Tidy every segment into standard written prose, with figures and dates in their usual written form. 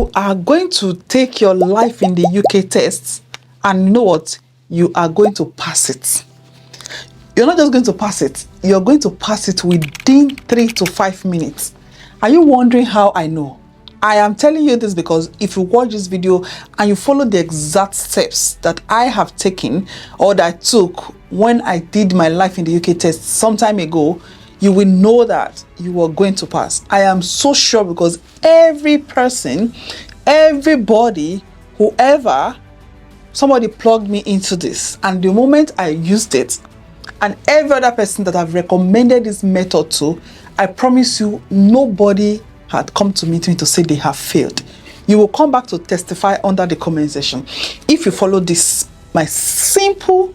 You are going to take your life in the UK test, and you know what? You are going to pass it. You're not just going to pass it, you're going to pass it within 3 to 5 minutes. Are you wondering how I know? I am telling you this because if you watch this video and you follow the exact steps that I have taken or that I took when I did my life in the UK test some time ago, you will know that you are going to pass. I am so sure because every person, everybody, whoever, somebody plugged me into this, and the moment I used it, and every other person that I've recommended this method to, I promise you, nobody had come to meet me to say they have failed. You will come back to testify under the comment section if you follow this, my simple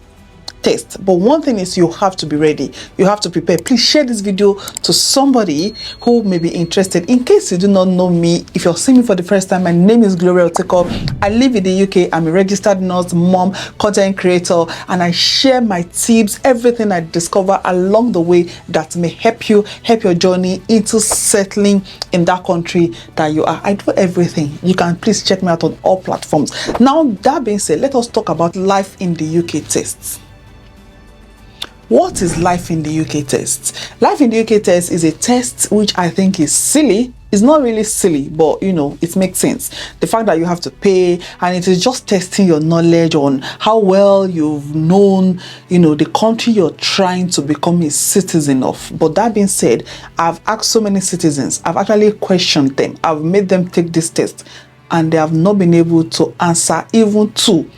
test. But one thing is, you have to be ready, you have to prepare. Please share this video to somebody who may be interested. In case you do not know me, if you're seeing me for the first time, my name is Gloria Oteko. I live in the UK. I'm a registered nurse, mom, content creator, and I share my tips, everything I discover along the way that may help you, help your journey into settling in that country that you are. I do everything. You can please check me out on all platforms. Now, that being said, let us talk about life in the UK tests. What is life in the UK test? Life in the UK test is a test which I think is silly. It's not really silly, but you know, it makes sense. The fact that you have to pay, and it is just testing your knowledge on how well you've known, you know, the country you're trying to become a citizen of. But that being said, I've asked so many citizens, I've actually questioned them, I've made them take this test, and they have not been able to answer even 2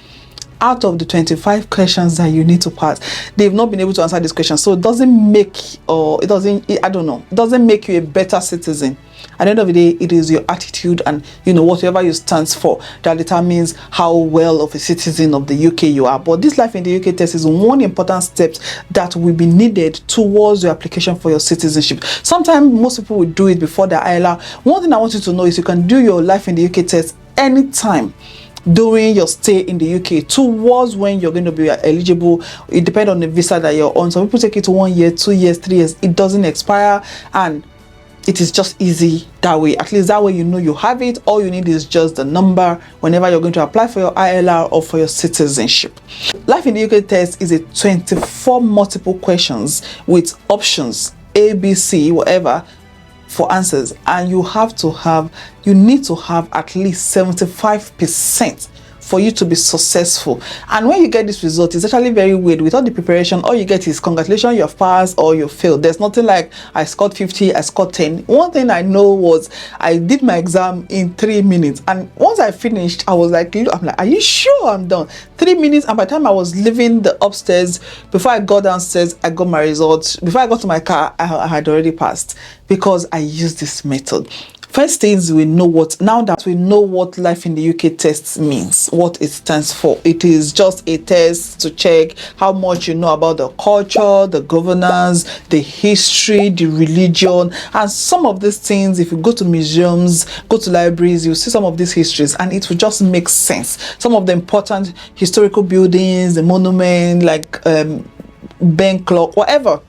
out of the 25 questions that you need to pass. They've not been able to answer this question. So it doesn't make, or it doesn't, I don't know, it doesn't make you a better citizen. At the end of the day, it is your attitude and, you know, whatever you stand for that determines how well of a citizen of the UK you are. But this life in the UK test is one important step that will be needed towards your application for your citizenship. Sometimes most people will do it before the ILR. One thing I want you to know is you can do your life in the UK test anytime during your stay in the UK towards when you're going to be eligible. It depends on the visa that you're on. Some people take it to 1 year, 2 years, 3 years. It doesn't expire, and it is just easy that way. At least that way you know you have it. All you need is just the number whenever you're going to apply for your ILR or for your citizenship. Life in the UK test is a 24 multiple questions with options A, B, C, whatever, for answers, and you need to have at least 75% for you to be successful. And when you get this result, it's actually very weird. Without the preparation, all you get is congratulations, you have passed or you failed. There's nothing like I scored 50, I scored 10. One thing I know was I did my exam in 3 minutes, and once I finished, I was like, I'm like, are you sure I'm done? 3 minutes, and by the time I was leaving the upstairs, before I got downstairs, I got my results. Before I got to my car, I had already passed because I used this method. First things we know what, now that we know what life in the UK test means, what it stands for. It is just a test to check how much you know about the culture, the governance, the history, the religion, and some of these things. If you go to museums, go to libraries, you'll see some of these histories, and it will just make sense. Some of the important historical buildings, the monument, like bank clock, whatever.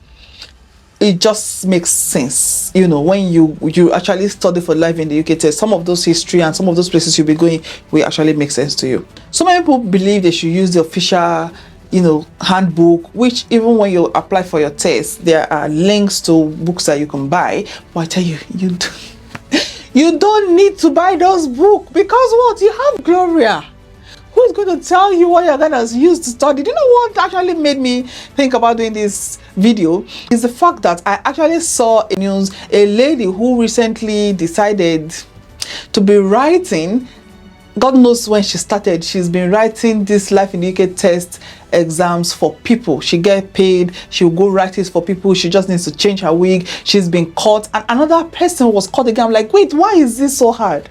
It just makes sense, you know, when you actually study for life in the UK test. Some of those history and some of those places you'll be going will actually make sense to you. So many people believe they should use the official, you know, handbook, which even when you apply for your test, there are links to books that you can buy. But I tell you, you don't need to buy those books, because what? You have Gloria, who's going to tell you what you're going to use to study. Do you know what actually made me think about doing this video? Is the fact that I actually saw in news a lady who recently decided to be writing. God knows when she started. She's been writing this life in the UK test exams for people. She get paid, she'll go write it for people. She just needs to change her wig. She's been caught, and another person was caught again. I'm like, wait, why is this so hard?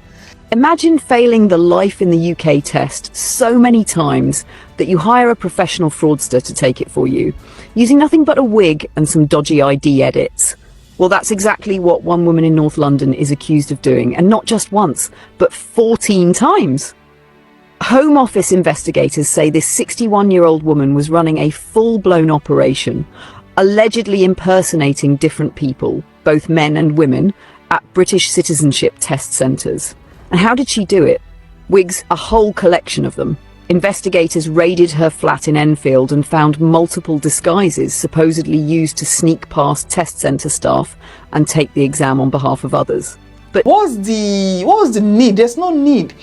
Imagine failing the life in the UK test so many times that you hire a professional fraudster to take it for you, using nothing but a wig and some dodgy ID edits. Well, that's exactly what one woman in North London is accused of doing, and not just once, but 14 times. Home Office investigators say this 61-year-old woman was running a full-blown operation, allegedly impersonating different people, both men and women, at British citizenship test centres. And how did she do it? Wigs, a whole collection of them. Investigators raided her flat in Enfield and found multiple disguises supposedly used to sneak past test centre staff and take the exam on behalf of others. But what was the need? There's no need,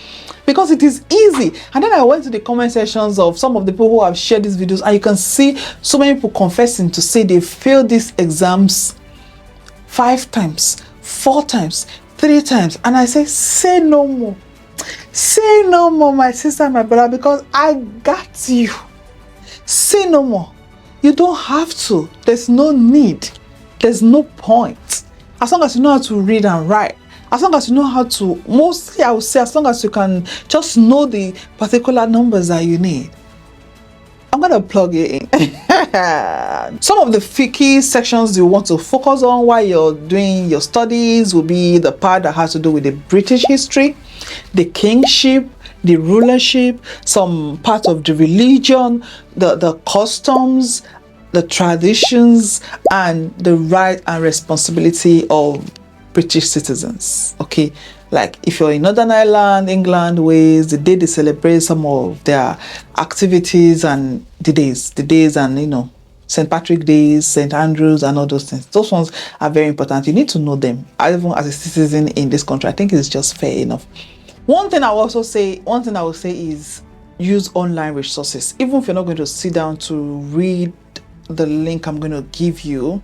because it is easy. And then I went to the comment sections of some of the people who have shared these videos, and you can see so many people confessing to say they failed these exams 5 times, 4 times, 3 times. And I say no more. Say no more, my sister and my brother, because I got you. Say no more. You don't have to. There's no need. There's no point. As long as you know how to read and write, as long as you know how to, mostly I would say, as long as you can just know the particular numbers that you need. I'm going to plug it in. Some of the key sections you want to focus on while you're doing your studies will be the part that has to do with the British history, the kingship, the rulership, some part of the religion, the customs, the traditions, and the right and responsibility of British citizens. Okay, like if you're in Northern Ireland, England, Wales, the day they celebrate some of their activities and the days and, you know, St. Patrick Days, St. Andrews, and all those things. Those ones are very important. You need to know them. Even as a citizen in this country, I think it's just fair enough. One thing I will say is use online resources. Even if you're not going to sit down to read the link I'm going to give you,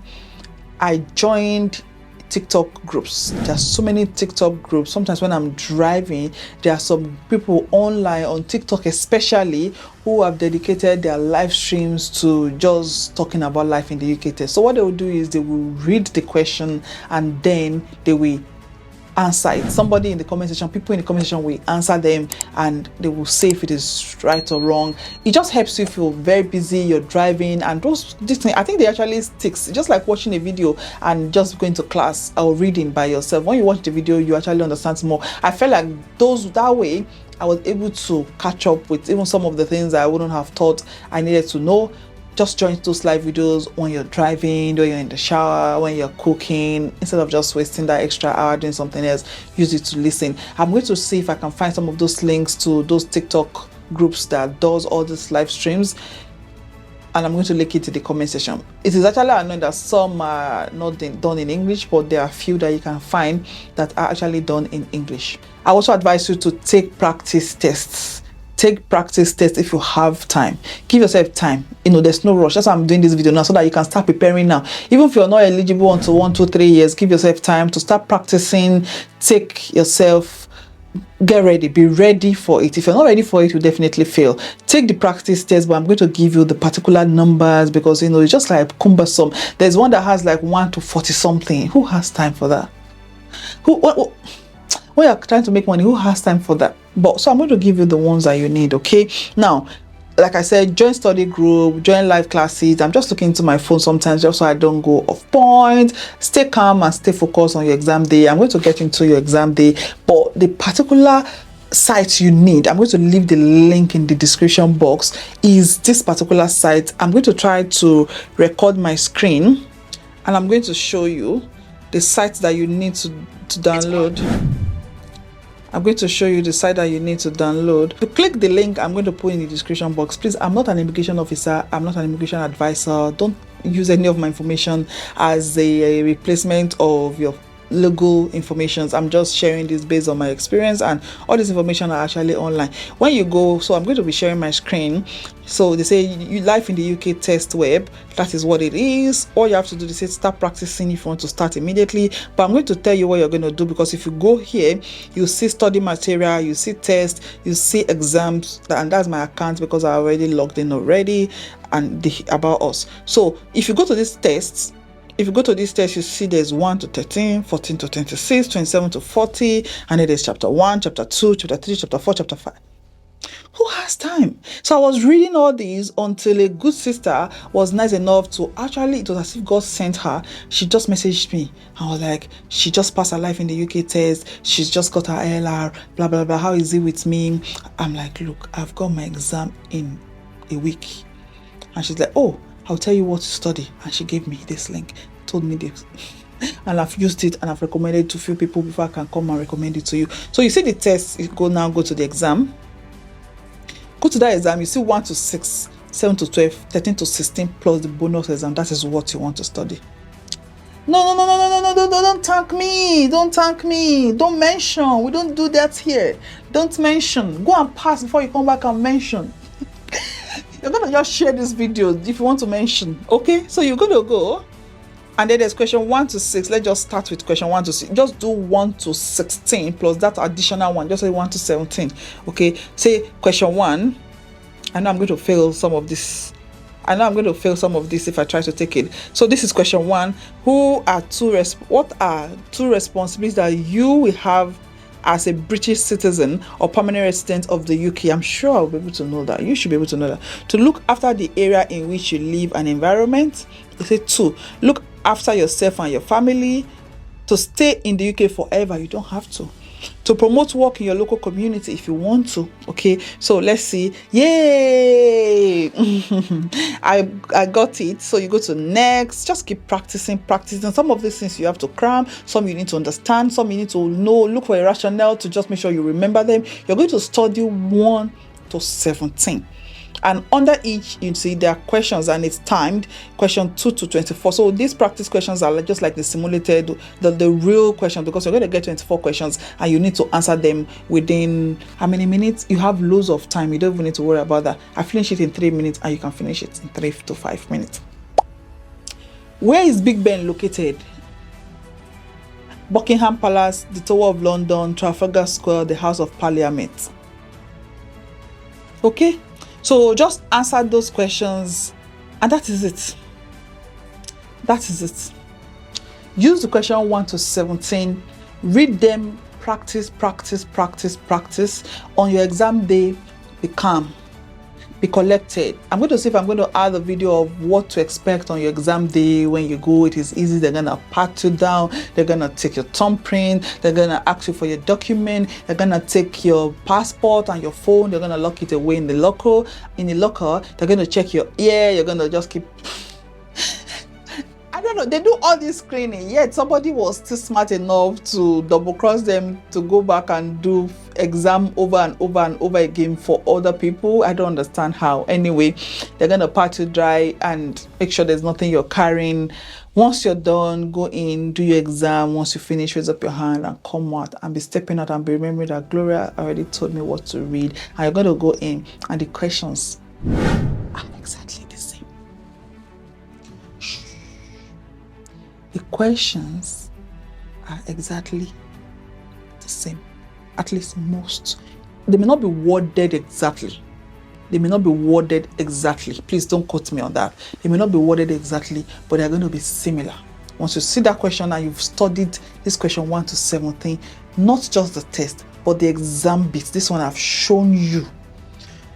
I joined TikTok groups. There's so many TikTok groups. Sometimes when I'm driving, there are some people online on TikTok especially who have dedicated their live streams to just talking about life in the UK test. So what they will do is they will read the question and then they will answer it. Somebody in the comment section, people in the comment section will answer them and they will say if it is right or wrong. It just helps you if you're very busy, you're driving, and this thing, I think they actually sticks. Just like watching a video and just going to class or reading by yourself. When you watch the video, you actually understand more. I felt like that way I was able to catch up with even some of the things I wouldn't have thought I needed to know. Just join those live videos when you're driving, when you're in the shower, when you're cooking, instead of just wasting that extra hour doing something else. Use it to listen. I'm going to see if I can find some of those links to those TikTok groups that does all these live streams, and I'm going to link it to the comment section. It is actually annoying that some are not done in English, but there are a few that you can find that are actually done in English. I also advise you to take practice tests. Take practice tests if you have time. Give yourself time. You know, there's no rush. That's why I'm doing this video now, so that you can start preparing now. Even if you're not eligible until 1, 2, 3 years, give yourself time to start practicing. Take yourself, get ready, be ready for it. If you're not ready for it, you'll definitely fail. Take the practice test, but I'm going to give you the particular numbers because, you know, it's just like cumbersome. There's one that has like 1 to 40 something. Who has time for that? When you're trying to make money, who has time for that? But so I'm going to give you the ones that you need. Okay, now, like I said, join study group, join live classes. I'm just looking into my phone sometimes just so I don't go off point. Stay calm and stay focused on your exam day. I'm going to get into your exam day, but the particular site you need, I'm going to leave the link in the description box, is this particular site. I'm going to try to record my screen and I'm going to show you the site that you need to download. I'm going to show you the site that you need to download. To click the link I'm going to put in the description box. Please, I'm not an immigration officer. I'm not an immigration advisor. Don't use any of my information as a replacement of your legal information. I'm just sharing this based on my experience, and all this information are actually online. When you go, so I'm going to be sharing my screen. So they say life in the UK test web, that is what it is. All you have to do is say start practicing if you want to start immediately. But I'm going to tell you what you're going to do, because if you go here, you see study material, you see test, you see exams, and that's my account because I already logged in already, and about us. So if you go to these tests, if you go to this test, you see there's 1 to 13, 14 to 26, 27 to 40, and then there's chapter 1, chapter 2, chapter 3, chapter 4, chapter 5. Who has time? So I was reading all these until a good sister was nice enough to actually, it was as if God sent her. She just messaged me. I was like, she just passed her life in the UK test. She's just got her LR, blah, blah, blah. How is it with me? I'm like, look, I've got my exam in a week. And she's like, oh, I'll tell you what to study. And she gave me this link, told me this. and I've used it and I've recommended it to few people before I can come and recommend it to you. So you see the test, you go to the exam. Go to that exam, you see 1 to 6, 7 to 12, 13 to 16 plus the bonus exam. That is what you want to study. No, don't thank me. Don't thank me. Don't mention. We don't do that here. Don't mention. Go and pass before you come back and mention. You're going to just share this video if you want to mention. Okay? So you're going to go. And then there's question 1 to 6. Let's just start with question 1 to 6. Just do 1 to 16 plus that additional one. Just say 1 to 17. Okay? Say question 1. I know I'm going to fail some of this. If I try to take it. So this is question 1. What are two responsibilities that you will have as a British citizen or permanent resident of the UK? I'm sure I'll be able to know that. You should be able to know that. To look after the area in which you live and environment. They say 2. Look after yourself and your family. To stay in the UK forever, you don't have to. To promote work in your local community if you want to. Okay, so let's see. Yay! I got it. So you go to next. Just keep practicing. Some of these things you have to cram. Some you need to understand. Some you need to know. Look for a rationale to just make sure you remember them. You're going to study 1 to 17. And under each, you see there are questions and it's timed, question 2 to 24. So these practice questions are just like the simulated, the real question, because you're going to get 24 questions and you need to answer them within how many minutes? You have loads of time. You don't even need to worry about that. I finish it in 3 minutes and you can finish it in 3 to 5 minutes. Where is Big Ben located? Buckingham Palace, the Tower of London, Trafalgar Square, the House of Parliament. Okay? So just answer those questions and that is it. Use the question 1 to 17. Read them, practice. On your exam day, be calm, be collected. I'm going to see if I'm going to add a video of what to expect on your exam day. When you go, it is easy. They're going to pat you down. They're going to take your thumbprint. They're going to ask you for your document. They're going to take your passport and your phone. They're going to lock it away in the locker. They're going to check your ear. You're going to just keep... I don't know. They do all this screening. Yet somebody was still smart enough to double cross them to go back and do exam over and over again for other people. I don't understand how. Anyway, they're gonna pat you dry and make sure there's nothing you're carrying. Once you're done, go in, do your exam. Once you finish, raise up your hand and come out and be stepping out and be remembering that Gloria already told me what to read. And you're gonna go in and the questions are exactly the same. The questions are exactly the same. At least most. They may not be worded exactly. Please don't quote me on that. They may not be worded exactly, but they're going to be similar. Once you see that question and you've studied this question 1 to 17, not just the test, but the exam bits. This one I've shown you.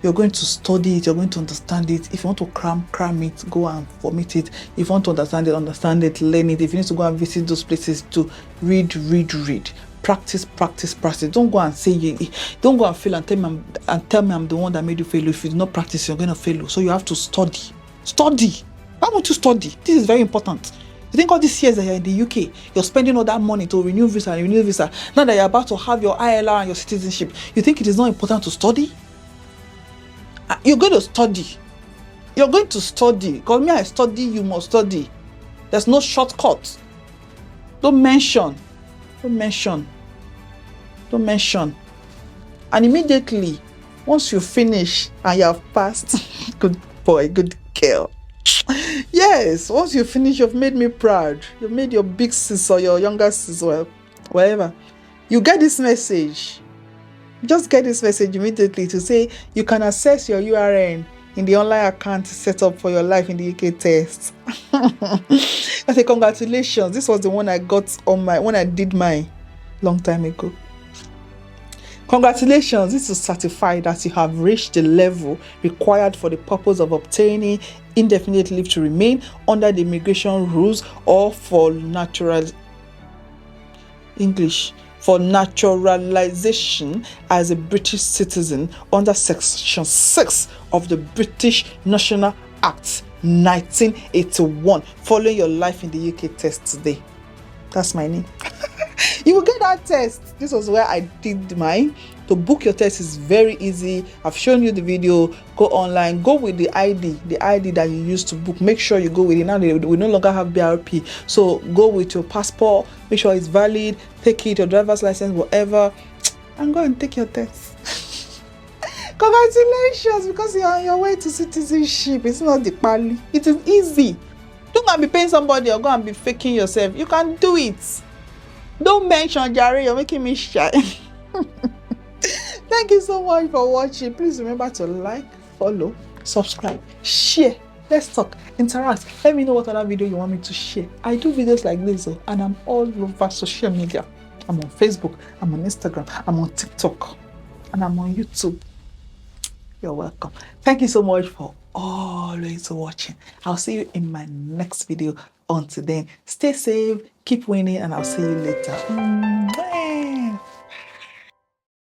You're going to study it, you're going to understand it. If you want to cram it, go and vomit it. If you want to understand it, learn it. If you need to go and visit those places to read. Practice. Don't go and say don't go and fail and tell me I'm the one that made you fail. If you do not practice, you're going to fail. So you have to study. Why won't you study? This is very important. You think all these years that you're in the UK, you're spending all that money to renew visa. Now that you're about to have your ILR and your citizenship, you think it is not important to study? You're going to study. Because me, I study, you must study. There's no shortcut. Don't mention. And immediately, once you finish and you have passed, good boy, good girl. Yes, once you finish, you've made me proud. You've made your big sis or your younger sis, well, whatever. You get this message. Just get this message immediately to say you can access your URN in the online account set up for your life in the UK test. I say congratulations. This was the one I got on when I did mine long time ago. Congratulations. This is certified that you have reached the level required for the purpose of obtaining indefinite leave to remain under the immigration rules or for naturalization as a British citizen under Section 6 of the British National Act 1981, following your life in the UK test today. That's my name. You will get that test. This was where I did mine. To book your test is very easy. I've shown you the video. Go online. Go with the ID that you used to book. Make sure you go with it. Now we no longer have BRP. So go with your passport. Make sure it's valid. Take it, your driver's license, whatever, and go and take your test. Congratulations, because you're on your way to citizenship. It's not the pali. It is easy. Don't go and be paying somebody or go and be faking yourself. You can do it. Don't mention Jare, you're making me shy. Thank you so much for watching. Please remember to like, follow, subscribe, share. Let's talk, interact. Let me know what other video you want me to share. I do videos like this, and I'm all over social media. I'm on Facebook, I'm on Instagram, I'm on TikTok, and I'm on YouTube. You're welcome. Thank you so much for always watching. I'll see you in my next video. Until then, stay safe, keep winning, and I'll see you later. Bye.